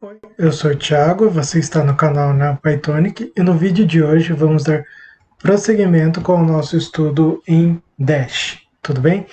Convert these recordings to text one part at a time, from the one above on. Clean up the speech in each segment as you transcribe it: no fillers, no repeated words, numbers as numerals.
Oi, eu sou o Thiago, você está no canal NeoPythonic e no vídeo de hoje vamos dar prosseguimento com o nosso estudo em Dash, tudo bem?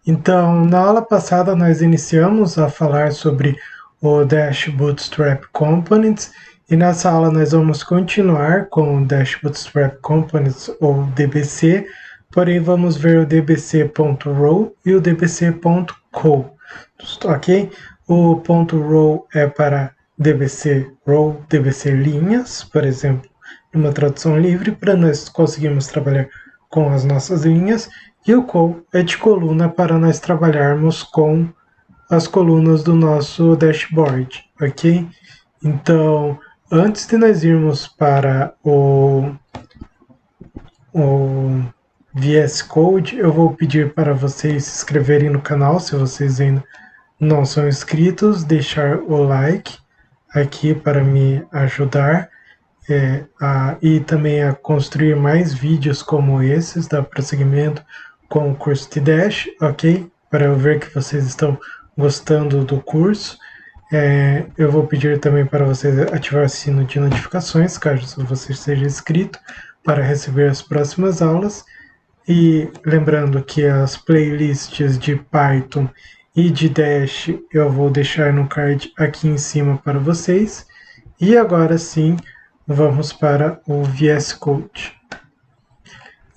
Então, na aula passada nós iniciamos a falar sobre o Dash Bootstrap Components e nessa aula nós vamos continuar com o Dash Bootstrap Components ou DBC, porém vamos ver o dbc.row e o dbc.co, ok? O ponto .row é para dbc row, dbc linhas, por exemplo, numa tradução livre, para nós conseguirmos trabalhar com as nossas linhas, e o col é de coluna para nós trabalharmos com as colunas do nosso dashboard, ok? Então, antes de nós irmos para o VS Code, eu vou pedir para vocês se inscreverem no canal, se vocês ainda não são inscritos, deixar o like aqui para me ajudar e também a construir mais vídeos como esses, dar prosseguimento com o curso de Dash, ok? Para eu ver que vocês estão gostando do curso. Eu vou pedir também para vocês ativar o sino de notificações, caso você seja inscrito, para receber as próximas aulas. E lembrando que as playlists de Python e de Dash eu vou deixar no card aqui em cima para vocês. E agora sim, vamos para o VS Code.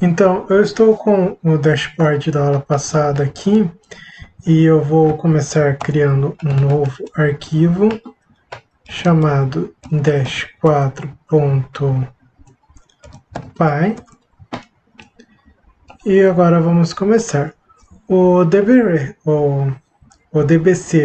Então, eu estou com o dashboard da aula passada aqui e eu vou começar criando um novo arquivo chamado dash4.py. E agora vamos começar. O DBC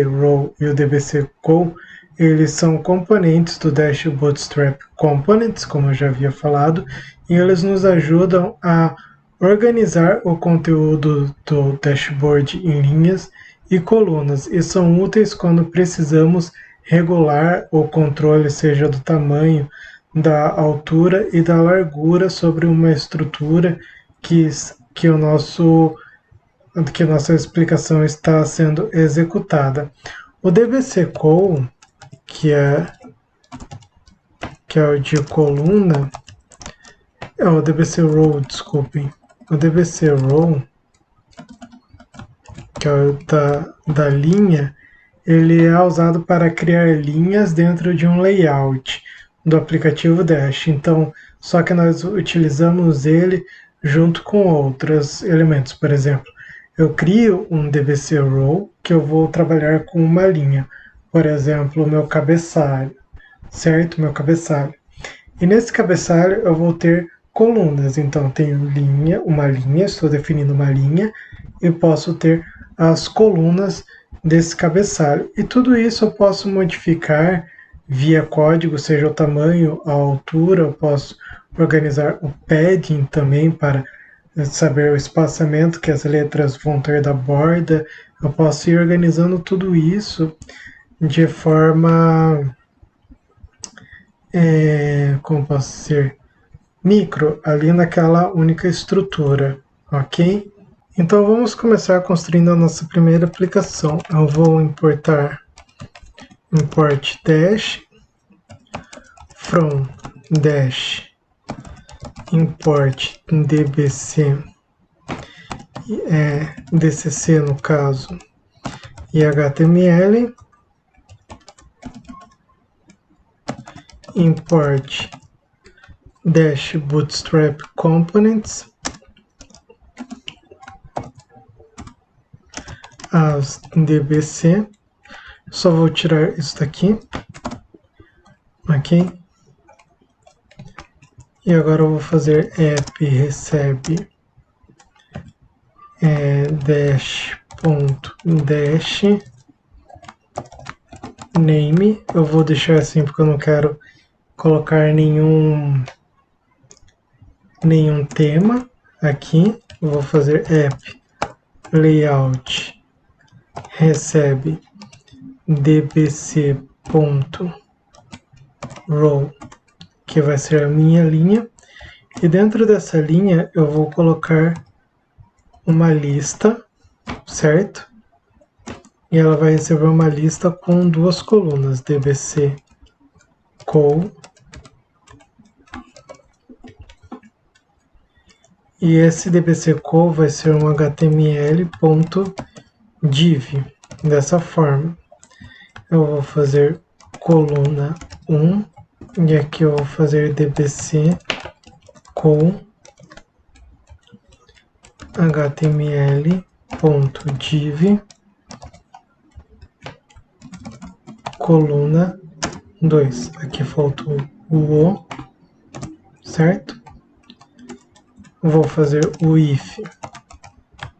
Row e o DBC Co, eles são componentes do Dash Bootstrap Components, como eu já havia falado, e eles nos ajudam a organizar o conteúdo do dashboard em linhas e colunas, e são úteis quando precisamos regular o controle, seja do tamanho, da altura e da largura sobre uma estrutura que a nossa explicação está sendo executada. O DBC Col, que é o de coluna, o DBC Row, desculpem. O DBC Row, que é o da linha, ele é usado para criar linhas dentro de um layout do aplicativo Dash. Então, só que nós utilizamos ele junto com outros elementos. Por exemplo, eu crio um DBC Row que eu vou trabalhar com uma linha. Por exemplo, o meu cabeçalho, certo? Meu cabeçalho. E nesse cabeçalho eu vou ter colunas. Então, tenho uma linha, estou definindo uma linha, e posso ter as colunas desse cabeçalho. E tudo isso eu posso modificar via código, seja o tamanho, a altura, eu posso organizar o padding também para saber o espaçamento que as letras vão ter da borda. Eu posso ir organizando tudo isso de forma, como posso dizer, micro, ali naquela única estrutura, ok? Então vamos começar construindo a nossa primeira aplicação. Eu vou importar import dash from dash import dbc, dcc no caso, e html, import dash bootstrap components as dbc. Só vou tirar isso daqui, ok? E agora eu vou fazer app recebe dash.dash name. Eu vou deixar assim porque eu não quero colocar nenhum tema aqui. Eu vou fazer app layout recebe dbc.row, que vai ser a minha linha, e dentro dessa linha eu vou colocar uma lista, certo? E ela vai receber uma lista com duas colunas, dbc col, e esse dbc col vai ser um html.div, dessa forma. Eu vou fazer coluna 1, e aqui eu vou fazer dbc col html.div coluna 2. Aqui faltou o O, certo? Vou fazer o if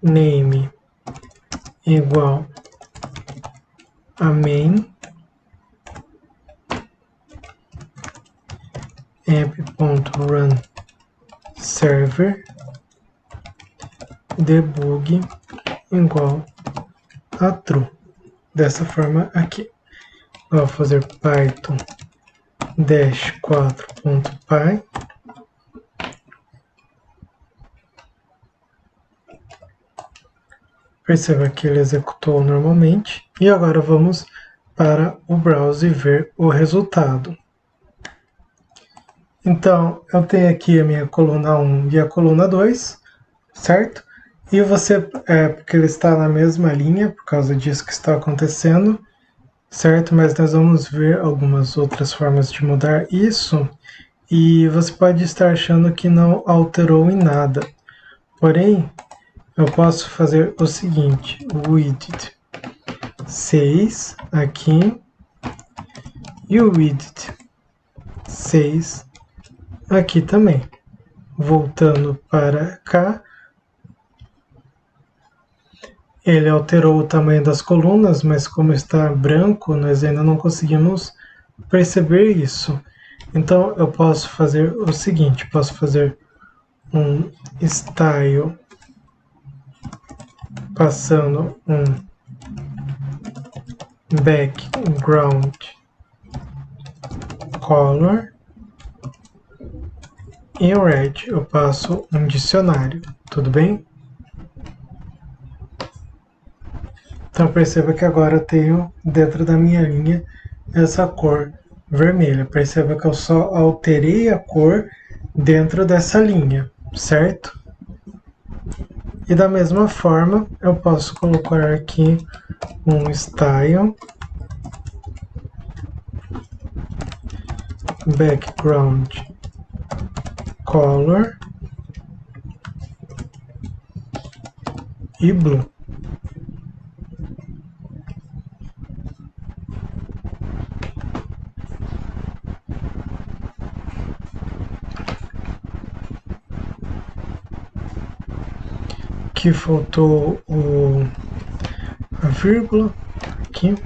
name igual a main app.run server debug igual a true. Dessa forma aqui. Vou fazer python dash 4.py. Perceba que ele executou normalmente. E agora vamos para o browser ver o resultado. Então, eu tenho aqui a minha coluna 1 e a coluna 2, certo? E você, porque ele está na mesma linha, por causa disso que está acontecendo, certo? Mas nós vamos ver algumas outras formas de mudar isso, e você pode estar achando que não alterou em nada. Porém, eu posso fazer o seguinte, width 6 aqui, e o width 6 aqui também. Voltando para cá, ele alterou o tamanho das colunas, mas como está branco, nós ainda não conseguimos perceber isso. Então eu posso fazer o seguinte, posso fazer um style passando um background color, e em red eu passo um dicionário, tudo bem? Então perceba que agora eu tenho dentro da minha linha essa cor vermelha. Perceba que eu só alterei a cor dentro dessa linha, certo? E da mesma forma eu posso colocar aqui um style background color e blue. Aqui faltou a vírgula aqui.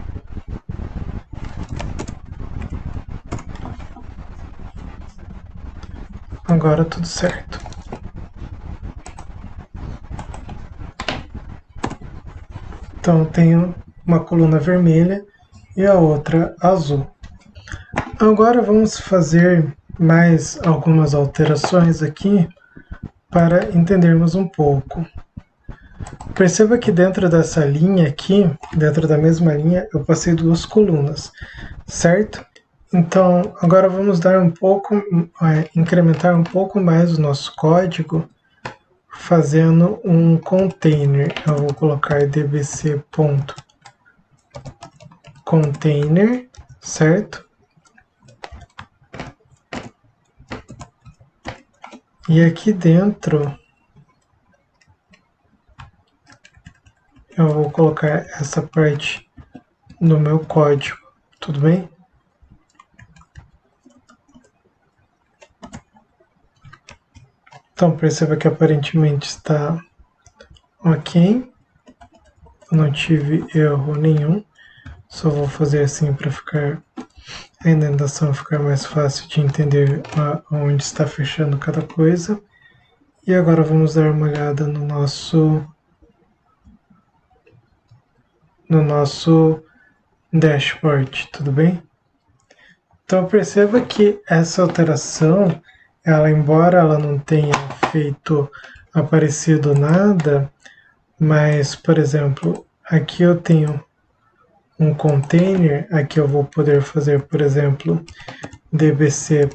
Agora tudo certo. Então eu tenho uma coluna vermelha e a outra azul. Agora vamos fazer mais algumas alterações aqui para entendermos um pouco. Perceba que dentro dessa linha aqui, dentro da mesma linha, eu passei duas colunas, certo? Então, agora vamos dar um pouco, incrementar um pouco mais o nosso código, fazendo um container. Eu vou colocar dbc.container, certo? E aqui dentro eu vou colocar essa parte no meu código, tudo bem? Então perceba que aparentemente está ok, não tive erro nenhum, só vou fazer assim para ficar a indentação ficar mais fácil de entender onde está fechando cada coisa. E agora vamos dar uma olhada no nosso dashboard, tudo bem? Então perceba que essa alteração, embora ela não tenha aparecido nada, mas, por exemplo, aqui eu tenho um container, aqui eu vou poder fazer, por exemplo, dbc.row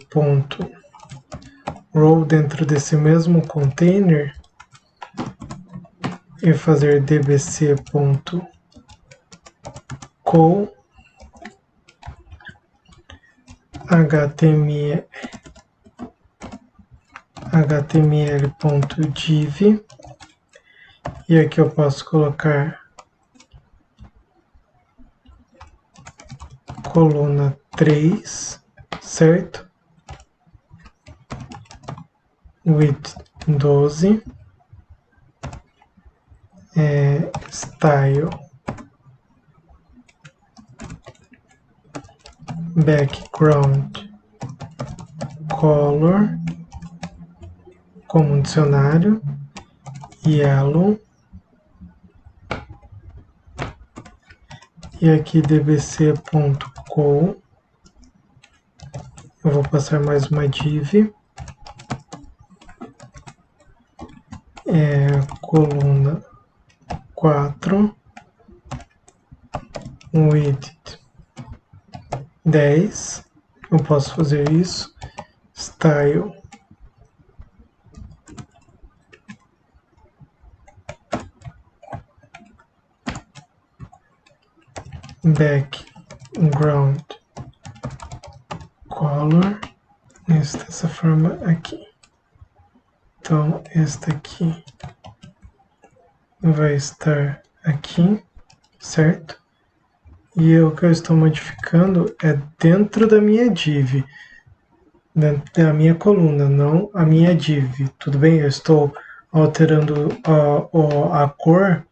dentro desse mesmo container e fazer dbc.col html.div e aqui eu posso colocar coluna 3, certo? Width 12, style background color como um dicionário, yellow, e aqui dbc.col, eu vou passar mais uma div, coluna 4, width 10, eu posso fazer isso, style background color, dessa forma aqui. Então, este aqui vai estar aqui, certo? E o que eu estou modificando é dentro da minha div, dentro da minha coluna, não a minha div. Tudo bem? Eu estou alterando a cor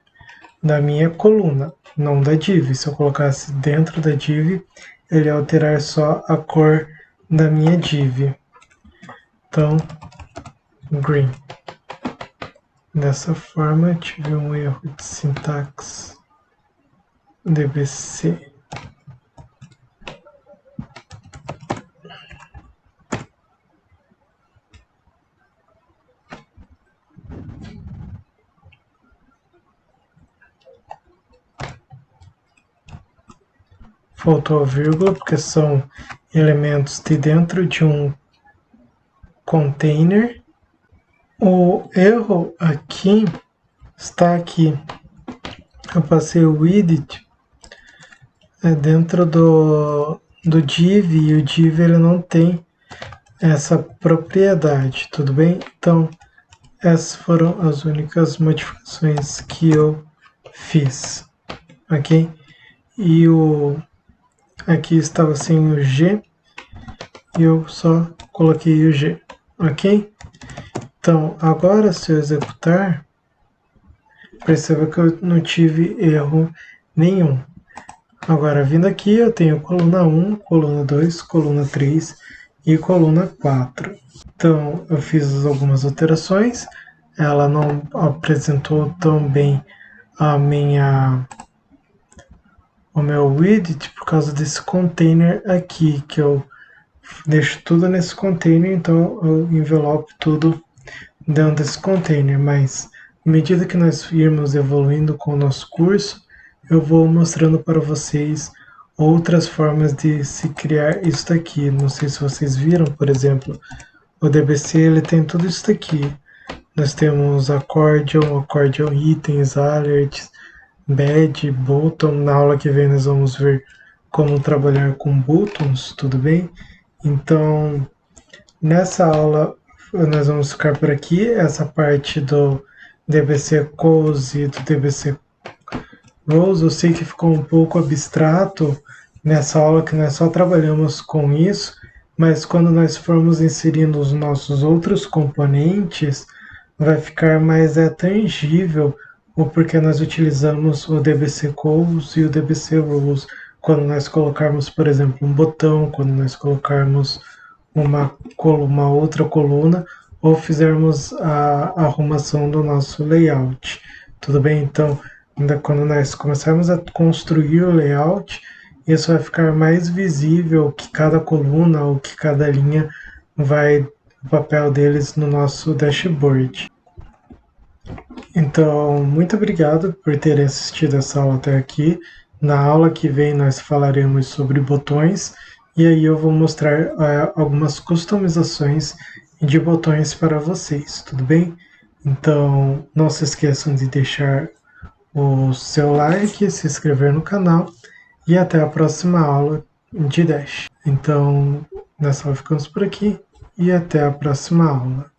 da minha coluna, não da div. Se eu colocasse dentro da div, ele ia alterar só a cor da minha div. Então, green. Dessa forma, tive um erro de sintaxe. dbc. Faltou a vírgula, porque são elementos de dentro de um container. O erro aqui está aqui. Eu passei o widget dentro do div, e o div ele não tem essa propriedade, tudo bem? Então, essas foram as únicas modificações que eu fiz, ok? E aqui estava sem o G, e eu só coloquei o G, ok? Então, agora se eu executar, perceba que eu não tive erro nenhum. Agora, vindo aqui, eu tenho coluna 1, coluna 2, coluna 3 e coluna 4. Então, eu fiz algumas alterações. Ela não apresentou tão bem o meu widget por causa desse container aqui, que eu deixo tudo nesse container, então eu envelopo tudo dentro desse container. Mas, à medida que nós irmos evoluindo com o nosso curso, eu vou mostrando para vocês outras formas de se criar isso daqui. Não sei se vocês viram, por exemplo, o DBC ele tem tudo isso daqui. Nós temos accordion itens, alerts, badge, button. Na aula que vem nós vamos ver como trabalhar com buttons, tudo bem? Então, nessa aula nós vamos ficar por aqui. Essa parte do DBC Calls e do DBC Rows, eu sei que ficou um pouco abstrato nessa aula, que nós só trabalhamos com isso, mas quando nós formos inserindo os nossos outros componentes, vai ficar mais tangível o porquê nós utilizamos o DBC Calls e o DBC Rows. Quando nós colocarmos, por exemplo, um botão, quando nós colocarmos uma outra coluna, ou fizermos a arrumação do nosso layout. Tudo bem? Então, quando nós começarmos a construir o layout, isso vai ficar mais visível, que cada coluna ou que cada linha vai, o papel deles no nosso dashboard. Então, muito obrigado por terem assistido essa aula até aqui. Na aula que vem nós falaremos sobre botões e aí eu vou mostrar algumas customizações de botões para vocês, tudo bem? Então não se esqueçam de deixar o seu like, se inscrever no canal e até a próxima aula de Dash. Então, nessa aula ficamos por aqui e até a próxima aula.